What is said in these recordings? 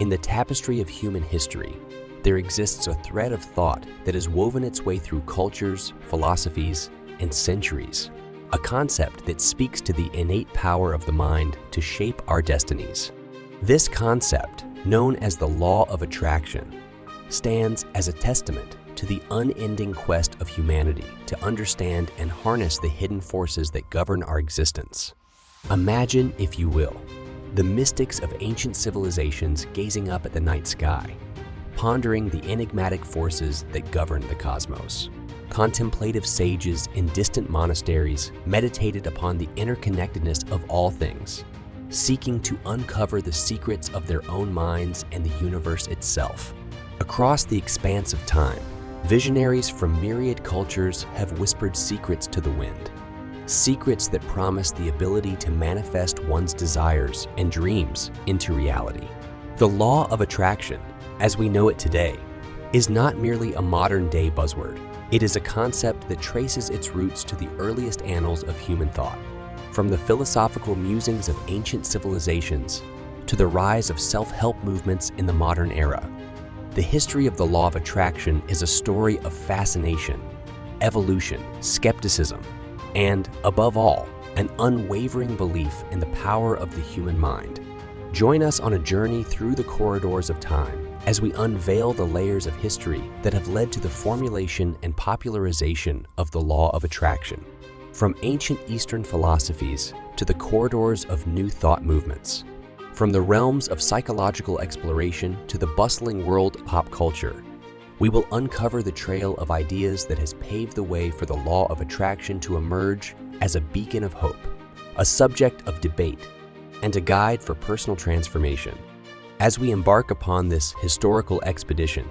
In the tapestry of human history, there exists a thread of thought that has woven its way through cultures, philosophies, and centuries, a concept that speaks to the innate power of the mind to shape our destinies. This concept, known as the Law of Attraction, stands as a testament to the unending quest of humanity to understand and harness the hidden forces that govern our existence. Imagine, if you will, the mystics of ancient civilizations gazing up at the night sky, pondering the enigmatic forces that govern the cosmos. Contemplative sages in distant monasteries meditated upon the interconnectedness of all things, seeking to uncover the secrets of their own minds and the universe itself. Across the expanse of time, visionaries from myriad cultures have whispered secrets to the wind, secrets that promise the ability to manifest one's desires and dreams into reality. The Law of Attraction, as we know it today, is not merely a modern-day buzzword. It is a concept that traces its roots to the earliest annals of human thought. From the philosophical musings of ancient civilizations to the rise of self-help movements in the modern era, the history of the Law of Attraction is a story of fascination, evolution, skepticism, and, above all, an unwavering belief in the power of the human mind. Join us on a journey through the corridors of time as we unveil the layers of history that have led to the formulation and popularization of the Law of Attraction. From ancient Eastern philosophies to the corridors of new thought movements, from the realms of psychological exploration to the bustling world of pop culture, we will uncover the trail of ideas that has paved the way for the Law of Attraction to emerge as a beacon of hope, a subject of debate, and a guide for personal transformation. As we embark upon this historical expedition,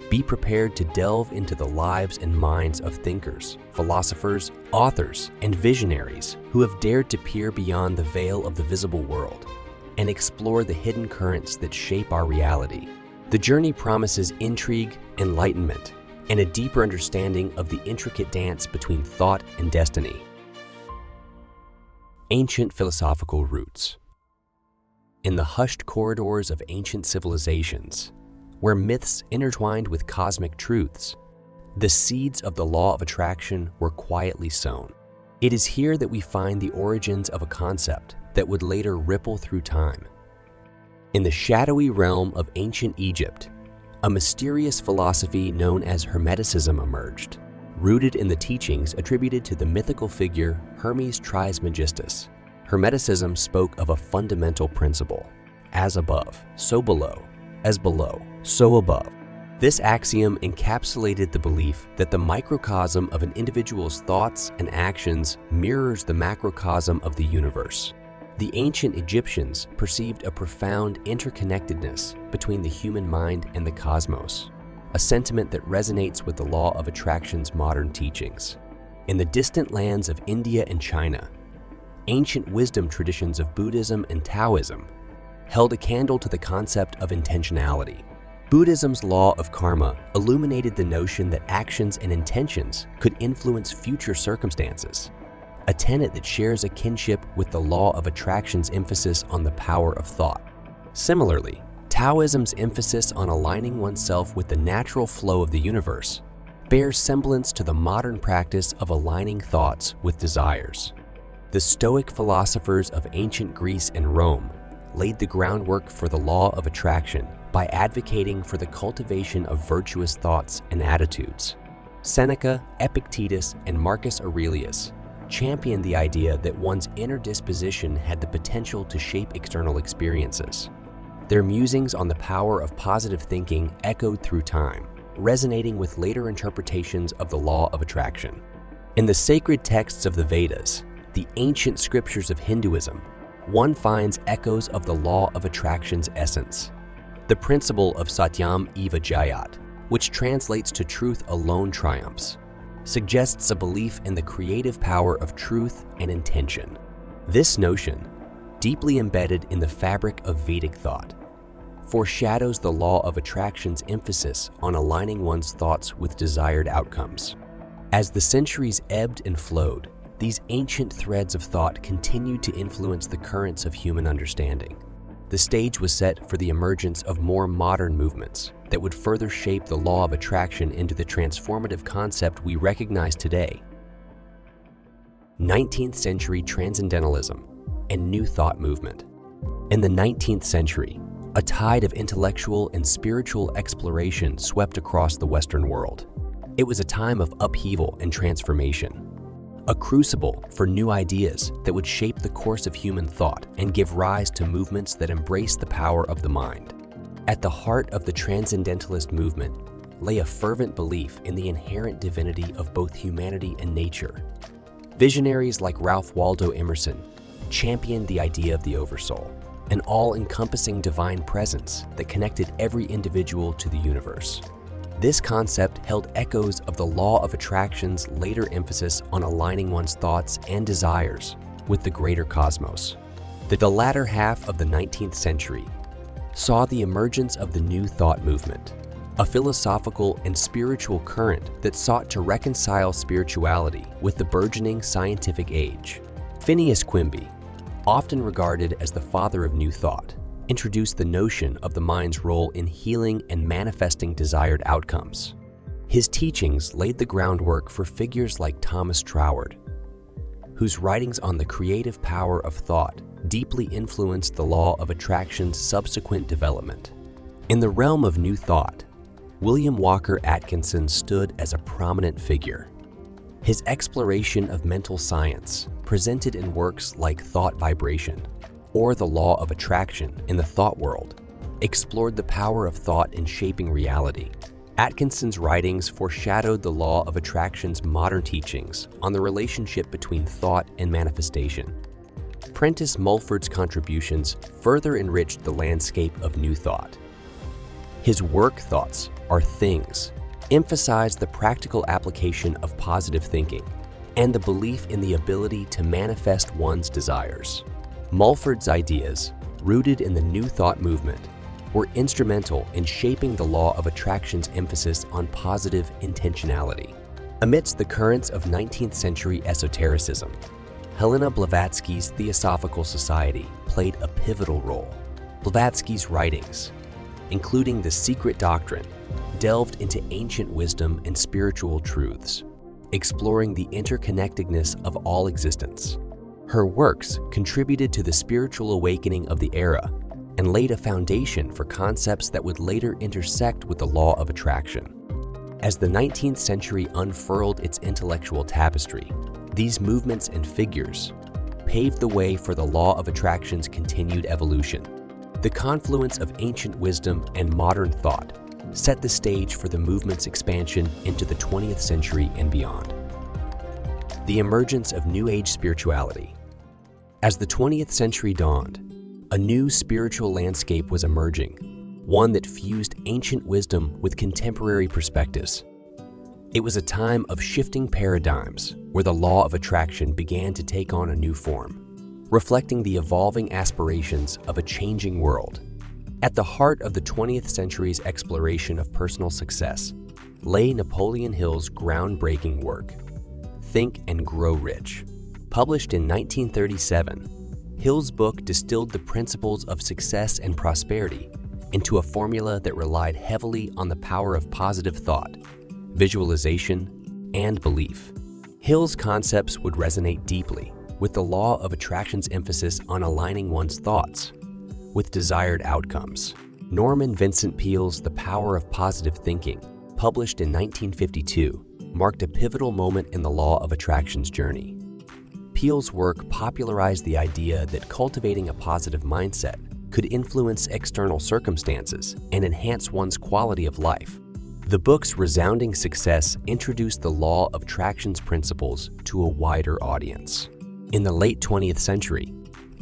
be prepared to delve into the lives and minds of thinkers, philosophers, authors, and visionaries who have dared to peer beyond the veil of the visible world and explore the hidden currents that shape our reality. The journey promises intrigue, enlightenment, and a deeper understanding of the intricate dance between thought and destiny. Ancient philosophical roots. In the hushed corridors of ancient civilizations, where myths intertwined with cosmic truths, the seeds of the Law of Attraction were quietly sown. It is here that we find the origins of a concept that would later ripple through time. In the shadowy realm of ancient Egypt, a mysterious philosophy known as Hermeticism emerged, rooted in the teachings attributed to the mythical figure Hermes Trismegistus. Hermeticism spoke of a fundamental principle: as above, so below; as below, so above. This axiom encapsulated the belief that the microcosm of an individual's thoughts and actions mirrors the macrocosm of the universe. The ancient Egyptians perceived a profound interconnectedness between the human mind and the cosmos, a sentiment that resonates with the Law of Attraction's modern teachings. In the distant lands of India and China, ancient wisdom traditions of Buddhism and Taoism held a candle to the concept of intentionality. Buddhism's law of karma illuminated the notion that actions and intentions could influence future circumstances, a tenet that shares a kinship with the Law of Attraction's emphasis on the power of thought. Similarly, Taoism's emphasis on aligning oneself with the natural flow of the universe bears semblance to the modern practice of aligning thoughts with desires. The Stoic philosophers of ancient Greece and Rome laid the groundwork for the Law of Attraction by advocating for the cultivation of virtuous thoughts and attitudes. Seneca, Epictetus, and Marcus Aurelius championed the idea that one's inner disposition had the potential to shape external experiences. Their musings on the power of positive thinking echoed through time, resonating with later interpretations of the Law of Attraction. In the sacred texts of the Vedas, the ancient scriptures of Hinduism, one finds echoes of the Law of Attraction's essence. The principle of Satyam Eva Jayat, which translates to truth alone triumphs, suggests a belief in the creative power of truth and intention. This notion, deeply embedded in the fabric of Vedic thought, foreshadows the Law of Attraction's emphasis on aligning one's thoughts with desired outcomes. As the centuries ebbed and flowed, these ancient threads of thought continued to influence the currents of human understanding. the stage was set for the emergence of more modern movements that would further shape the law of attraction into the transformative concept we recognize today. 19th century transcendentalism and New Thought movement. In the 19th century, a tide of intellectual and spiritual exploration swept across the Western world. It was a time of upheaval and transformation, a crucible for new ideas that would shape the course of human thought and give rise to movements that embrace the power of the mind. At the heart of the transcendentalist movement lay a fervent belief in the inherent divinity of both humanity and nature. Visionaries like Ralph Waldo Emerson championed the idea of the Oversoul, an all-encompassing divine presence that connected every individual to the universe. This concept held echoes of the Law of Attraction's later emphasis on aligning one's thoughts and desires with the greater cosmos. The latter half of the 19th century saw the emergence of the New Thought movement, a philosophical and spiritual current that sought to reconcile spirituality with the burgeoning scientific age. Phineas Quimby, often regarded as the father of New Thought, introduced the notion of the mind's role in healing and manifesting desired outcomes. His teachings laid the groundwork for figures like Thomas Troward, whose writings on the creative power of thought deeply influenced the Law of Attraction's subsequent development. In the realm of New Thought, William Walker Atkinson stood as a prominent figure. His exploration of mental science, presented in works like Thought Vibration or The Law of Attraction in the Thought World, explored the power of thought in shaping reality. Atkinson's writings foreshadowed the Law of Attraction's modern teachings on the relationship between thought and manifestation. Prentice Mulford's contributions further enriched the landscape of New Thought. His work, Thoughts Are Things, emphasized the practical application of positive thinking and the belief in the ability to manifest one's desires. Mulford's ideas, rooted in the New Thought movement, were instrumental in shaping the Law of Attraction's emphasis on positive intentionality. Amidst the currents of 19th century esotericism, Helena Blavatsky's Theosophical Society played a pivotal role. Blavatsky's writings, including The Secret Doctrine, delved into ancient wisdom and spiritual truths, exploring the interconnectedness of all existence. Her works contributed to the spiritual awakening of the era and laid a foundation for concepts that would later intersect with the Law of Attraction. As the 19th century unfurled its intellectual tapestry, these movements and figures paved the way for the Law of Attraction's continued evolution. The confluence of ancient wisdom and modern thought set the stage for the movement's expansion into the 20th century and beyond. The emergence of New Age spirituality. As the 20th century dawned, a new spiritual landscape was emerging, one that fused ancient wisdom with contemporary perspectives. It was a time of shifting paradigms where the Law of Attraction began to take on a new form, reflecting the evolving aspirations of a changing world. At the heart of the 20th century's exploration of personal success lay Napoleon Hill's groundbreaking work, Think and Grow Rich. Published in 1937, Hill's book distilled the principles of success and prosperity into a formula that relied heavily on the power of positive thought, visualization, and belief. Hill's concepts would resonate deeply with the Law of Attraction's emphasis on aligning one's thoughts with desired outcomes. Norman Vincent Peale's The Power of Positive Thinking, published in 1952, marked a pivotal moment in the Law of Attraction's journey. Peale's work popularized the idea that cultivating a positive mindset could influence external circumstances and enhance one's quality of life. The book's resounding success introduced the Law of Attraction's principles to a wider audience. In the late 20th century,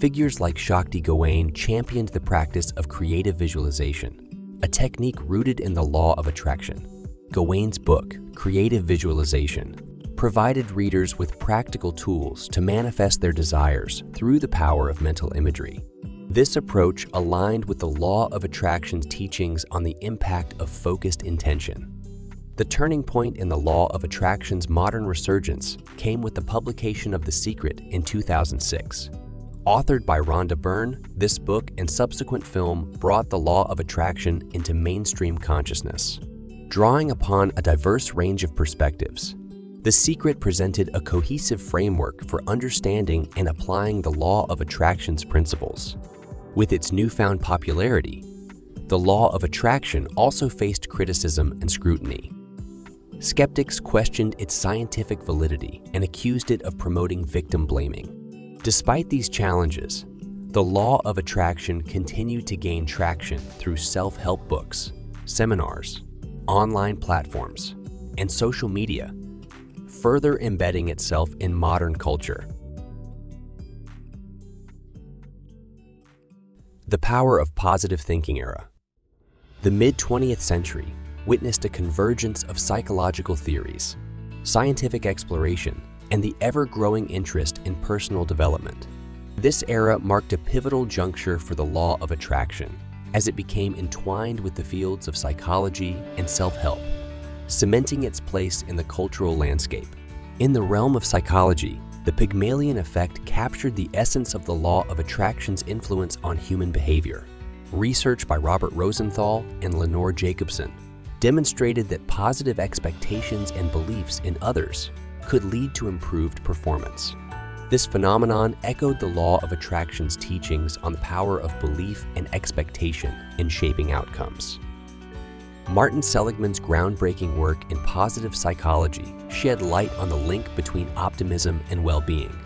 figures like Shakti Gawain championed the practice of creative visualization, a technique rooted in the Law of Attraction. Gawain's book, Creative Visualization, provided readers with practical tools to manifest their desires through the power of mental imagery. This approach aligned with the Law of Attraction's teachings on the impact of focused intention. The turning point in the Law of Attraction's modern resurgence came with the publication of The Secret in 2006. Authored by Rhonda Byrne, this book and subsequent film brought the law of attraction into mainstream consciousness. Drawing upon a diverse range of perspectives, The Secret presented a cohesive framework for understanding and applying the law of attraction's principles. With its newfound popularity, the law of attraction also faced criticism and scrutiny. Skeptics questioned its scientific validity and accused it of promoting victim blaming. Despite these challenges, the law of attraction continued to gain traction through self-help books, seminars, online platforms, and social media, further embedding itself in modern culture. The power of positive thinking era. The mid-20th century witnessed a convergence of psychological theories, scientific exploration, and the ever-growing interest in personal development. This era marked a pivotal juncture for the law of attraction, as it became entwined with the fields of psychology and self-help, cementing its place in the cultural landscape. In the realm of psychology, the Pygmalion effect captured the essence of the law of attraction's influence on human behavior. Research by Robert Rosenthal and Lenore Jacobson demonstrated that positive expectations and beliefs in others could lead to improved performance. This phenomenon echoed the law of attraction's teachings on the power of belief and expectation in shaping outcomes. Martin Seligman's groundbreaking work in positive psychology shed light on the link between optimism and well-being.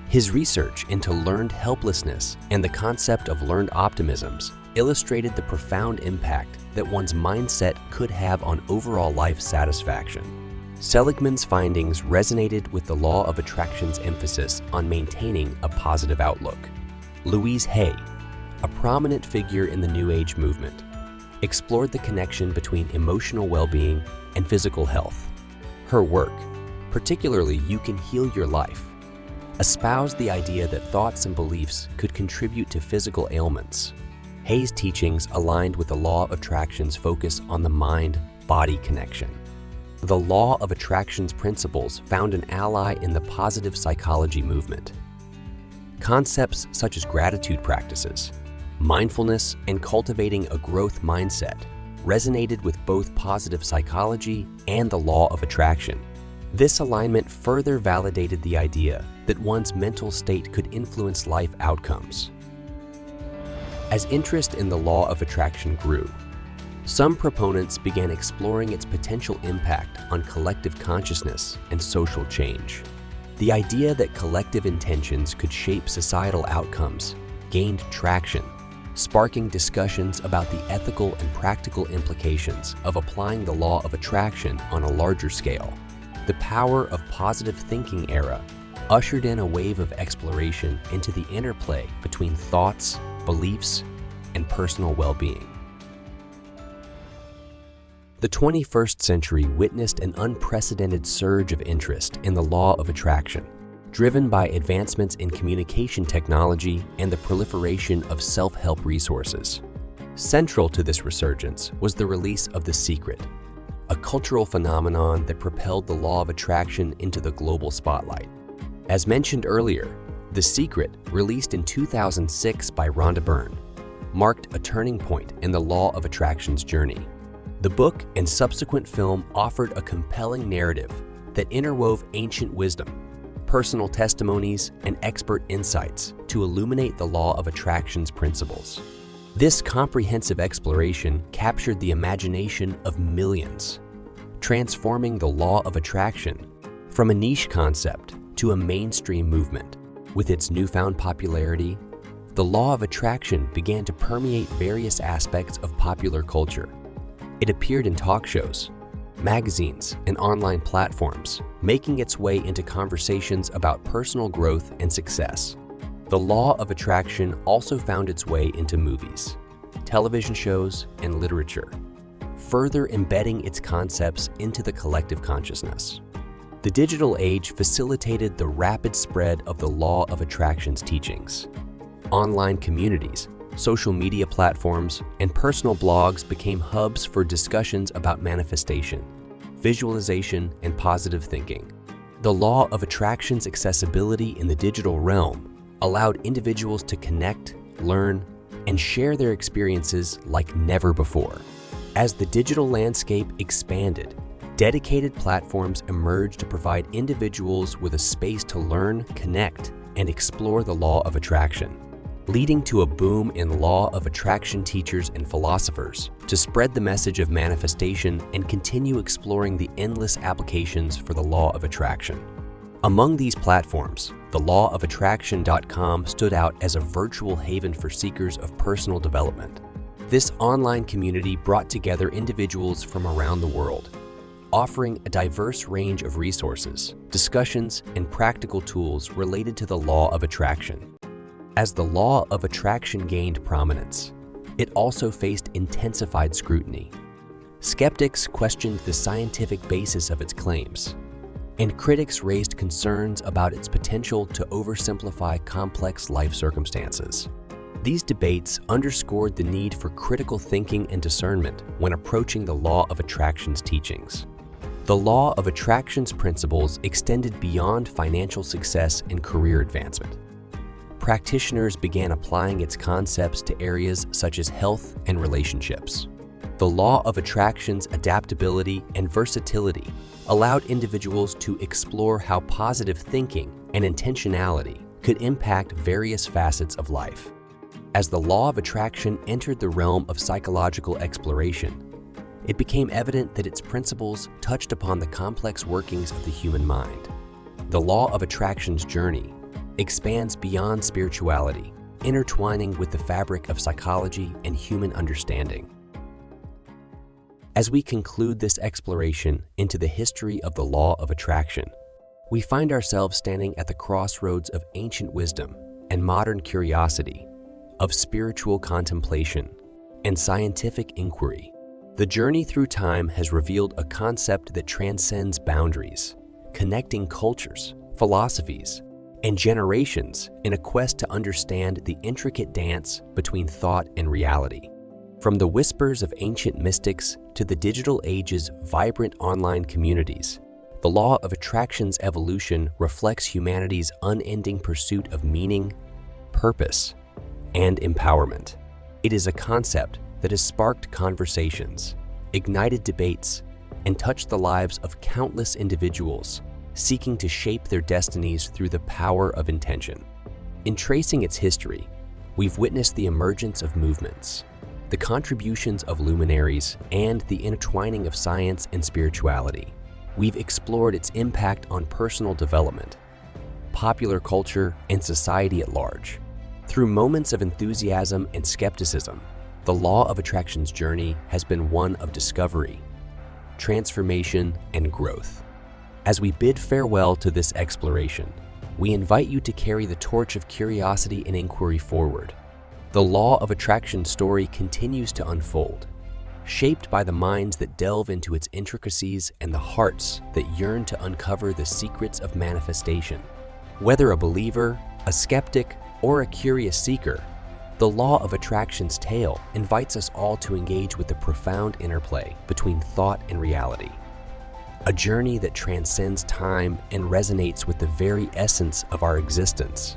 His research into learned helplessness and the concept of learned optimisms illustrated the profound impact that one's mindset could have on overall life satisfaction. Seligman's findings resonated with the law of attraction's emphasis on maintaining a positive outlook. Louise Hay, a prominent figure in the New Age movement, explored the connection between emotional well-being and physical health. Her work, particularly You Can Heal Your Life, espoused the idea that thoughts and beliefs could contribute to physical ailments. Hay's teachings aligned with the law of attraction's focus on the mind-body connection. The law of attraction's principles found an ally in the positive psychology movement. Concepts such as gratitude practices, mindfulness, and cultivating a growth mindset resonated with both positive psychology and the law of attraction. This alignment further validated the idea that one's mental state could influence life outcomes. As interest in the law of attraction grew, some proponents began exploring its potential impact on collective consciousness and social change. The idea that collective intentions could shape societal outcomes gained traction, sparking discussions about the ethical and practical implications of applying the law of attraction on a larger scale. The power of positive thinking era ushered in a wave of exploration into the interplay between thoughts, beliefs, and personal well-being. The 21st century witnessed an unprecedented surge of interest in the law of attraction, driven by advancements in communication technology and the proliferation of self-help resources. Central to this resurgence was the release of The Secret, a cultural phenomenon that propelled the law of attraction into the global spotlight. As mentioned earlier, The Secret, released in 2006 by Rhonda Byrne, marked a turning point in the law of attraction's journey. The book and subsequent film offered a compelling narrative that interwove ancient wisdom, personal testimonies, and expert insights to illuminate the law of attraction's principles. This comprehensive exploration captured the imagination of millions, transforming the law of attraction from a niche concept to a mainstream movement. With its newfound popularity, the law of attraction began to permeate various aspects of popular culture. It appeared in talk shows, magazines, and online platforms, making its way into conversations about personal growth and success. The law of attraction also found its way into movies, television shows, and literature, further embedding its concepts into the collective consciousness. The digital age facilitated the rapid spread of the law of attraction's teachings. Online communities, social media platforms, and personal blogs became hubs for discussions about manifestation, visualization, and positive thinking. The law of attraction's accessibility in the digital realm allowed individuals to connect, learn, and share their experiences like never before. As the digital landscape expanded, dedicated platforms emerged to provide individuals with a space to learn, connect, and explore the law of attraction, leading to a boom in law of attraction teachers and philosophers to spread the message of manifestation and continue exploring the endless applications for the law of attraction. Among these platforms, the lawofattraction.com stood out as a virtual haven for seekers of personal development. This online community brought together individuals from around the world, offering a diverse range of resources, discussions, and practical tools related to the law of attraction. As the law of attraction gained prominence, it also faced intensified scrutiny. Skeptics questioned the scientific basis of its claims, and critics raised concerns about its potential to oversimplify complex life circumstances. These debates underscored the need for critical thinking and discernment when approaching the law of attraction's teachings. The law of attraction's principles extended beyond financial success and career advancement. Practitioners began applying its concepts to areas such as health and relationships. The law of attraction's adaptability and versatility allowed individuals to explore how positive thinking and intentionality could impact various facets of life. As the law of attraction entered the realm of psychological exploration, it became evident that its principles touched upon the complex workings of the human mind. The law of attraction's journey expands beyond spirituality, intertwining with the fabric of psychology and human understanding. As we conclude this exploration into the history of the law of attraction, we find ourselves standing at the crossroads of ancient wisdom and modern curiosity, of spiritual contemplation and scientific inquiry. The journey through time has revealed a concept that transcends boundaries, connecting cultures, philosophies, and generations in a quest to understand the intricate dance between thought and reality. From the whispers of ancient mystics to the digital age's vibrant online communities, the law of attraction's evolution reflects humanity's unending pursuit of meaning, purpose, and empowerment. It is a concept that has sparked conversations, ignited debates, and touched the lives of countless individuals seeking to shape their destinies through the power of intention. In tracing its history, we've witnessed the emergence of movements, the contributions of luminaries, and the intertwining of science and spirituality. We've explored its impact on personal development, popular culture, and society at large. Through moments of enthusiasm and skepticism, the law of attraction's journey has been one of discovery, transformation, and growth. As we bid farewell to this exploration, we invite you to carry the torch of curiosity and inquiry forward. The law of attraction story continues to unfold, shaped by the minds that delve into its intricacies and the hearts that yearn to uncover the secrets of manifestation. Whether a believer, a skeptic, or a curious seeker, the law of attraction's tale invites us all to engage with the profound interplay between thought and reality. A journey that transcends time and resonates with the very essence of our existence.